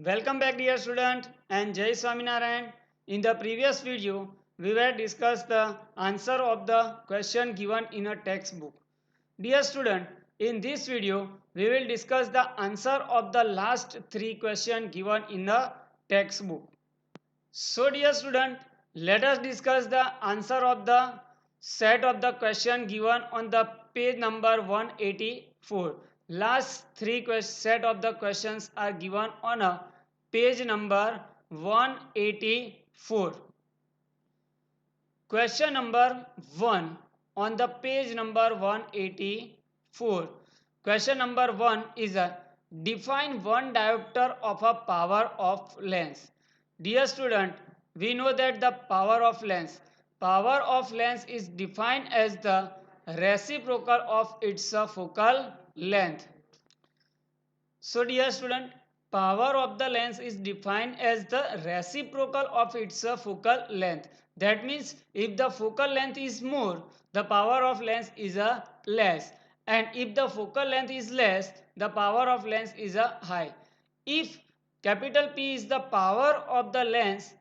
Welcome back dear student and Jai Swaminarayan. In the previous video, we were discussed the answer of the question given in a textbook. Dear student, in this video, we will discuss the answer of the last three questions given in the textbook. So dear student, let us discuss the answer of the set of the question given on the page number 184. Last three set of the questions are given on a page number 184. Question number 1 on the page number 184. Question number 1 is a define one diopter of a power of lens. Dear student, we know that the power of lens is defined as the reciprocal of its focal length. So dear student, power of the lens is defined as the reciprocal of its focal length. That means if the focal length is more, the power of lens is a less, and if the focal length is less, the power of lens is a high. If capital P is the power of the lens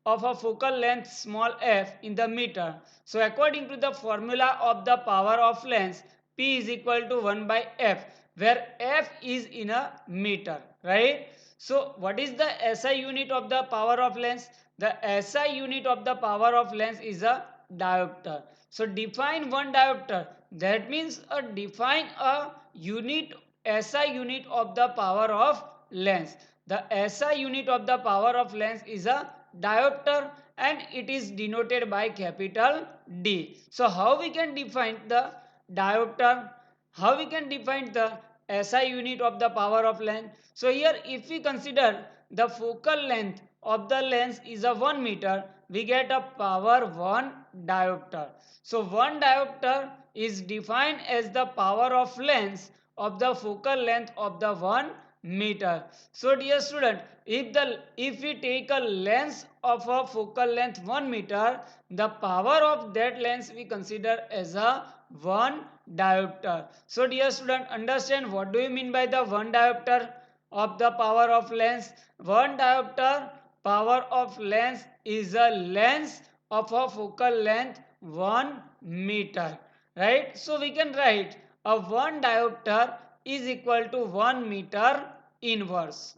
of a focal length small f in the meter. So according to the formula of the power of lens, P is equal to 1 by f, where f is in a meter, right? So what is the SI unit of the power of lens? The SI unit of the power of lens is a diopter. So define one diopter. That means define a unit, SI unit of the power of lens. The SI unit of the power of lens is a diopter and it is denoted by capital D. So how we can define the diopter? How we can define the SI unit of the power of lens? So here if we consider the focal length of the lens is a 1 meter, we get a power 1 diopter. So 1 diopter is defined as the power of lens of the focal length of the 1 meter. So dear student, if we take a lens of a focal length 1 meter, the power of that lens we consider as a 1 diopter. So dear student, understand what do you mean by the 1 diopter of the power of lens? 1 diopter power of lens is a lens of a focal length 1 meter, right? So we can write a 1 diopter is equal to 1 meter inverse.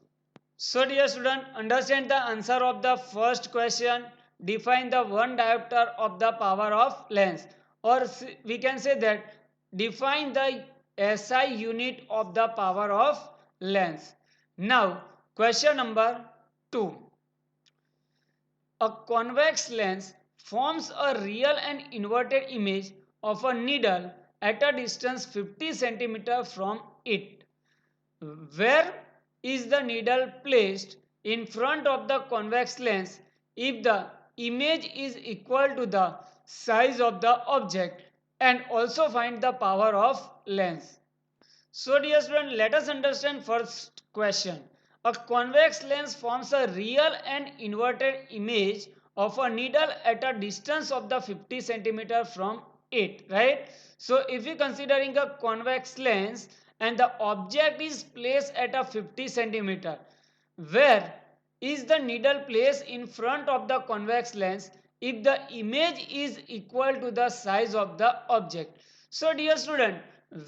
So dear student, understand the answer of the first question. Define the 1 diopter of the power of lens, or we can say that define the SI unit of the power of lens. Now question number 2. A convex lens forms a real and inverted image of a needle at a distance 50 cm from it. Where is the needle placed in front of the convex lens if the image is equal to the size of the object, and also find the power of lens? So dear student, let us understand first question. A convex lens forms a real and inverted image of a needle at a distance of the 50 cm from it, right? So if we considering a convex lens and the object is placed at a 50 cm, where is the needle placed in front of the convex lens if the image is equal to the size of the object? So dear student,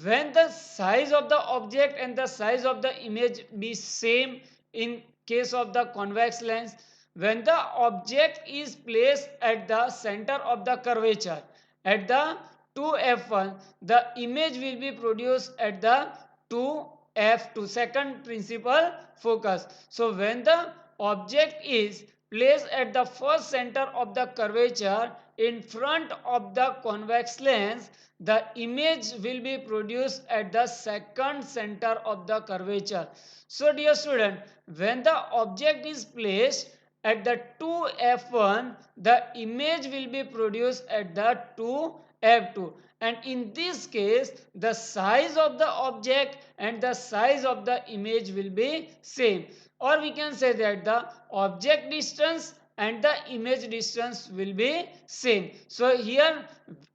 when the size of the object and the size of the image be same in case of the convex lens, when the object is placed at the center of the curvature at the 2f1, the image will be produced at the 2f2, second principal focus. So when the object is placed at the first center of the curvature in front of the convex lens, the image will be produced at the second center of the curvature. So dear student, when the object is placed at the 2f1, the image will be produced at the 2f2, and in this case the size of the object and the size of the image will be same, or we can say that the object distance and the image distance will be same. So here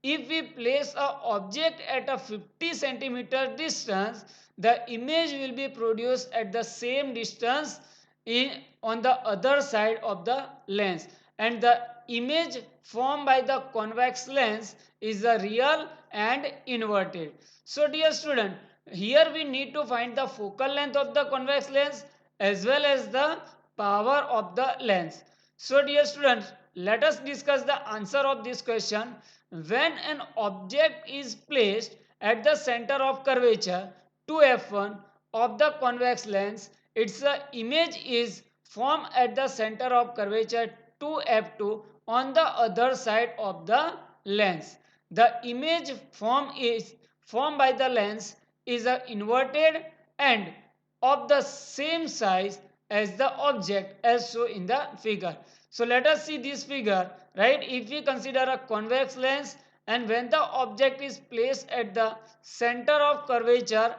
if we place a object at a 50 centimeter distance, the image will be produced at the same distance on the other side of the lens, and the image formed by the convex lens is the real and inverted. So dear student, here we need to find the focal length of the convex lens as well as the power of the lens. So dear students, let us discuss the answer of this question. When an object is placed at the center of curvature 2f1 of the convex lens, its image is formed at the center of curvature 2f2 on the other side of the lens. The image formed by the lens is inverted and of the same size as the object as shown in the figure. So let us see this figure, right? If we consider a convex lens, and when the object is placed at the center of curvature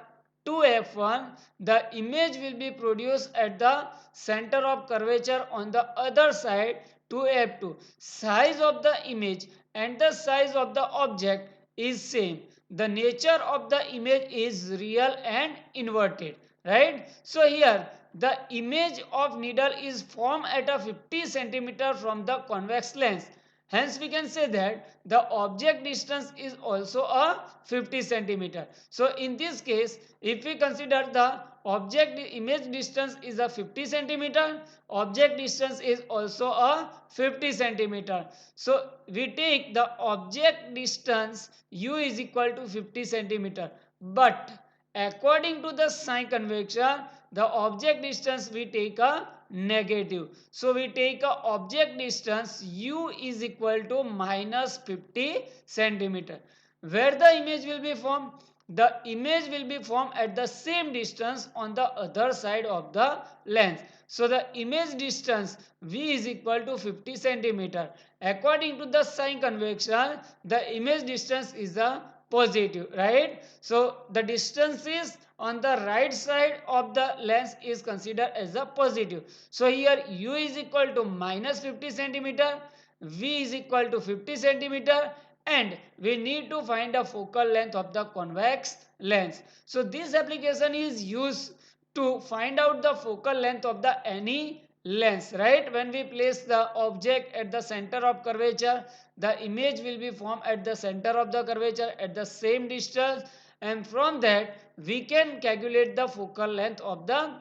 2f1, the image will be produced at the center of curvature on the other side 2f2. Size of the image and the size of the object is same. The nature of the image is real and inverted, right? So here the image of needle is formed at a 50 centimeter from the convex lens. Hence we can say that the object distance is also a 50 centimeter. So in this case, if we consider the object image distance is a 50 centimeter, object distance is also a 50 centimeter. So we take the object distance u is equal to 50 centimeter. But according to the sign convention, the object distance we take a negative. So we take a object distance u is equal to minus 50 centimeter. Where the image will be formed? The image will be formed at the same distance on the other side of the lens. So the image distance v is equal to 50 centimeter. According to the sign convention, the image distance is a positive, right? So the distance is on the right side of the lens is considered as a positive. So here u is equal to minus 50 centimeter, v is equal to 50 centimeter, and we need to find the focal length of the convex lens. So this application is used to find out the focal length of the any lens, right? When we place the object at the center of curvature, the image will be formed at the center of the curvature at the same distance, and from that we can calculate the focal length of the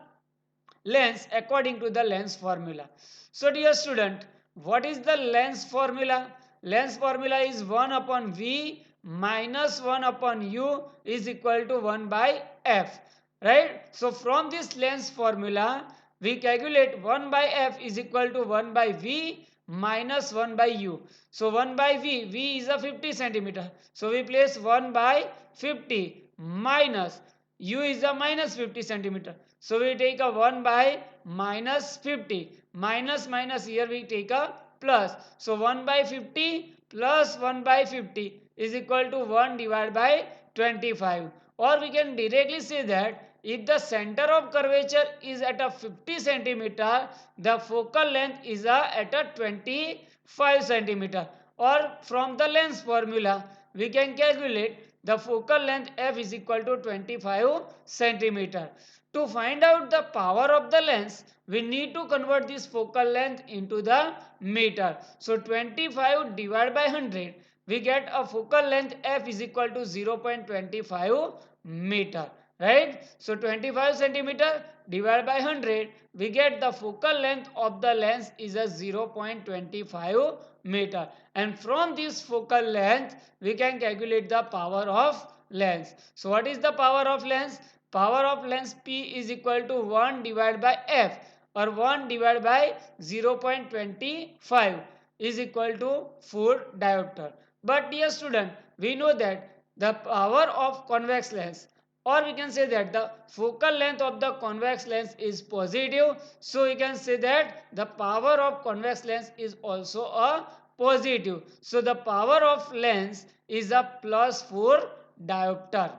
lens according to the lens formula. So dear student, what is the lens formula? Lens formula is 1 upon v minus 1 upon u is equal to 1 by f, right? So from this lens formula we calculate 1 by f is equal to 1 by v minus 1 by u. So 1 by v is a 50 centimeter. So we place 1 by 50 minus u is a minus 50 centimeter. So we take a 1 by minus 50. Minus minus here we take a plus. So 1 by 50 plus 1 by 50 is equal to 1 divided by 25. Or we can directly say that if the center of curvature is at a 50 centimeter, the focal length is at a 25 centimeter. Or from the lens formula, we can calculate the focal length f is equal to 25 centimeter. To find out the power of the lens, we need to convert this focal length into the meter. So 25 divided by 100, we get a focal length f is equal to 0.25 meter, right? So 25 centimeter divided by 100, we get the focal length of the lens is a 0.25 meter, and from this focal length we can calculate the power of lens. So what is the power of lens? Power of lens P is equal to 1 divided by f, or 1 divided by 0.25 is equal to 4 diopter. But dear student, we know that the power of convex lens, or we can say that the focal length of the convex lens is positive, so we can say that the power of convex lens is also a positive. So the power of lens is a plus 4 diopter.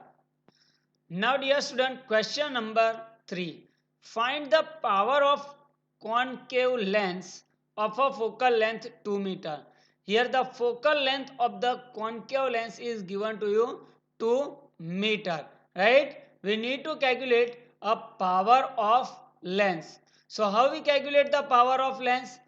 Now dear student, question number 3. Find the power of concave lens of a focal length 2 meter. Here the focal length of the concave lens is given to you 2 meter, right? We need to calculate a power of lens. So how we calculate the power of lens?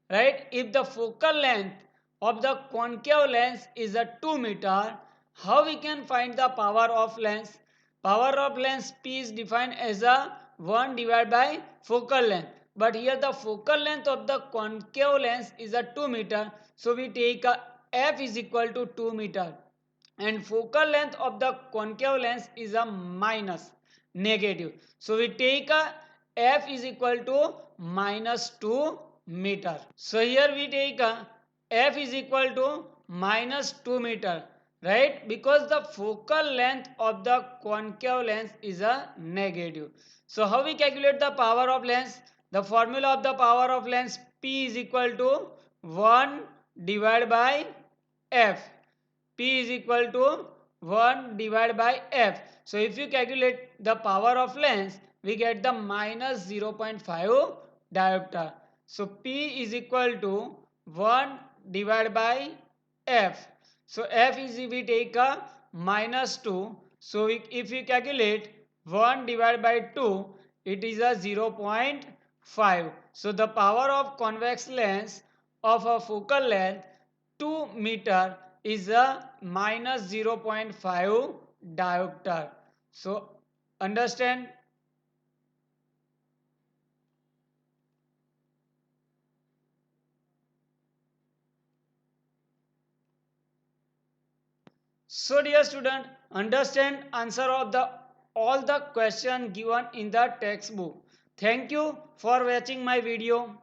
Right? If the focal length of the concave lens is a 2 meter, how we can find the power of lens? Power of lens P is defined as a 1 divided by focal length. But here the focal length of the concave lens is a 2 meter. So we take a F is equal to 2 meter. And focal length of the concave lens is a minus negative. So we take a F is equal to minus 2 meter. So here we take a F is equal to minus 2 meter, right? Because the focal length of the concave lens is a negative. So how we calculate the power of lens? The formula of the power of lens P is equal to 1 divided by F. P is equal to 1 divided by F. So if you calculate the power of lens, we get the minus 0.5 diopter. So P is equal to 1 divided by F. So F is, if we take a minus 2. So if we calculate 1 divided by 2, it is a 0.5. So the power of convex lens of a focal length 2 meter is a minus 0.5 diopter. So understand? So dear student, understand answer of the all the question given in the textbook. Thank you for watching my video.